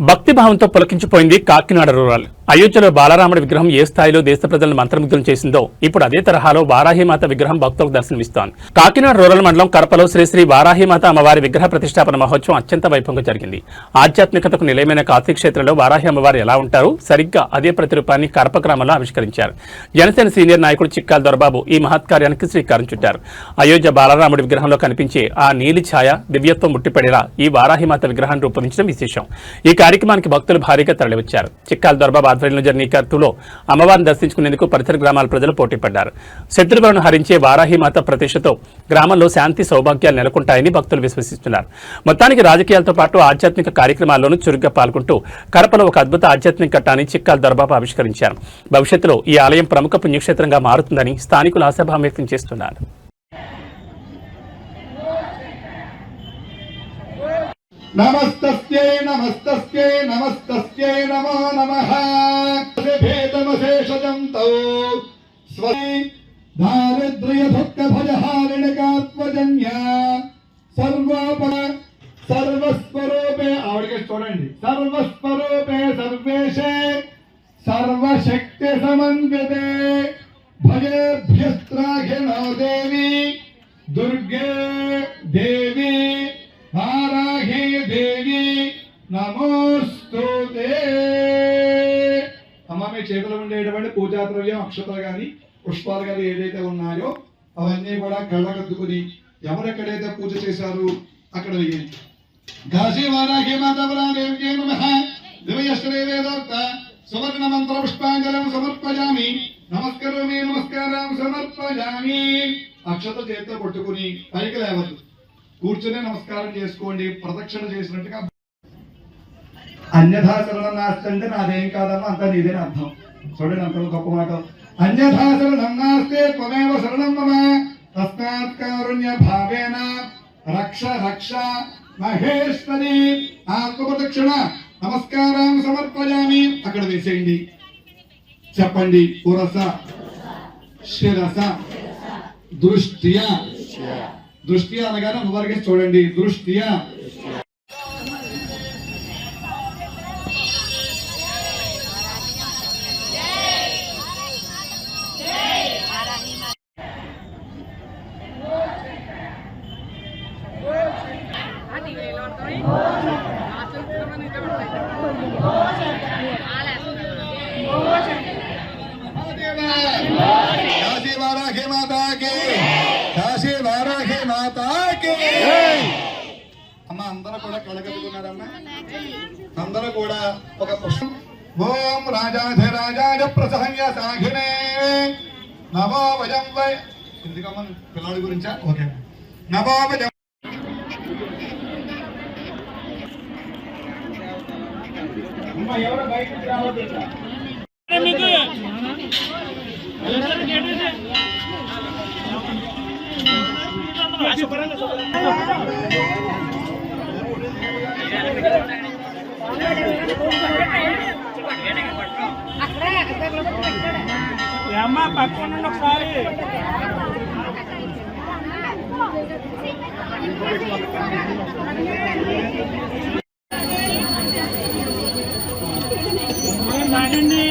భక్తిభావంతో పులకించిపోయింది Kakinada rural. అయోధ్యలో బాలరాముడి విగ్రహం ఏ స్థాయిలో దేశ ప్రజలను మంత్రముగ్ధులను చేసిందో ఇప్పుడు అదే తరహాలో వారాహిమాత విగ్రహం భక్తులకు దర్శనమిస్తోంది. కాకినాడ రూరల్ మండలం కరపలో శ్రీ వారాహిమాత అమ్మవారి విగ్రహ ప్రతిష్టాపన మహోత్సవం అత్యంత వైభవంగా జరిగింది. ఆధ్యాత్మికతకు నిలయమైన కాశీ క్షేత్రంలో వారాహి అమ్మవారు ఎలా ఉంటారో సరిగ్గా అదే ప్రతిరూపాన్ని కరప గ్రామంలో ఆవిష్కరించారు. జనసేన సీనియర్ నాయకుడు చిక్కాల దొరబాబు ఈ మహత్కార్యానికి శ్రీకారం చుట్టారు. అయోధ్య బాలరాముడి విగ్రహంలో కనిపించే ఆ నీలి ఛాయ దివ్యత్వం ముట్టిపడేలా ఈ వారాహిమాత విగ్రహాన్ని రూపొందించడం విశేషం. ఈ కార్యక్రమానికి భక్తులు భారీగా తరలివచ్చారు. చిక్కాల దొరబాబు ఆధ్వర్యంలో జరిగిన ఈ కర్తులో అమ్మవారిని దర్శించుకునేందుకు పరిసర గ్రామాల ప్రజలు పోటీపడ్డారు. శత్రువులను హరించే వారాహిమాత ప్రతిష్టతో గ్రామంలో శాంతి సౌభాగ్యాలు నెలకొంటాయని భక్తులు విశ్వసిస్తున్నారు. మొత్తానికి రాజకీయాలతో పాటు ఆధ్యాత్మిక కార్యక్రమాల్లోనూ చురుగ్గా పాల్గొంటూ కరపలో ఒక అద్భుత ఆధ్యాత్మిక ఘట్టాన్ని చిక్కాల దొరబాబు ఆవిష్కరించారు. భవిష్యత్తులో ఈ ఆలయం ప్రముఖ పుణ్యక్షేత్రంగా మారుతుందని స్థానికులు ఆశాభావం వ్యక్తం చేస్తున్నారు. నమస్తస్యై నమస్తస్యై నమస్తస్యై నమో నమః భేదమశేషజం తౌ స్వై దారిద్ర్య దుఃఖ భయహారిణకాత్మజన్య సర్వస్వరూపే ఆవిడకి చూడండి సర్వస్వరూపే సర్వేశే సర్వశక్తి సమన్వితే భయేభ్యస్త్రాఘినో దేవి దుర్గే దేవి వారాహి దేవి నమోస్తుతే. అమ్మ మీ చేతిలో ఉండేటువంటి పూజా ద్రవ్యం అక్షతలు కానీ పుష్పాలు కానీ ఏదైతే ఉన్నాయో అవన్నీ కూడా కళ్ళకద్దుకుని ఎవరెక్కడైతే పూజ చేశారు అక్కడ వేయండి. కాశీ వారాహి మాతాదేవ్యై నమః దివ్యశ్రీ వేదోక్త సువర్ణ మంత్ర పుష్పాంజలం సమర్పయామి నమస్కరోమి నమస్కారం సమర్పయామి. అక్షత చేతితో పట్టుకుని పైకి లేవద్దు, కూర్చునే నమస్కారం చేసుకోండి. ప్రదక్షిణ చేసినట్టుగా అన్యథా శరణం నాస్తి అంటే నాదేం కాదమ్మా అంతా నీదేని అర్థం. చూడండి అంత గొప్ప మాట. అన్యథా శరణం నాస్తే త్వమేవ శరణం మమ తస్మాత్ కారుణ్య భావేన రక్ష రక్ష మహేశ్వరి. ఆత్మప్రదక్షిణ నమస్కారం సమర్పయామి అక్కడ వేసేయండి. చెప్పండి పురస శిరస దృష్ట్యా. దృష్ట్యా అనగానే అమ్మవారికి చూడండి దృష్ట్యా. కాశీ వారాహి మాతాకి కాశీ వారాహి మాతాకి. అమ్మ అందరూ కూడా కళగలుగుతున్నారమ్మా. అందరూ కూడా ఒక పుష్పం. ఓం రాజాధిరాజాయ ప్రసహ్య సాఘినే నమో వయం వై. ఎందుకమ్మా పిల్లాడి గురించా? ఓకే. నమో వయం ఎవరు బయటకు రావద్దు. అమ్మ పక్కన ఒకసారి మానండి.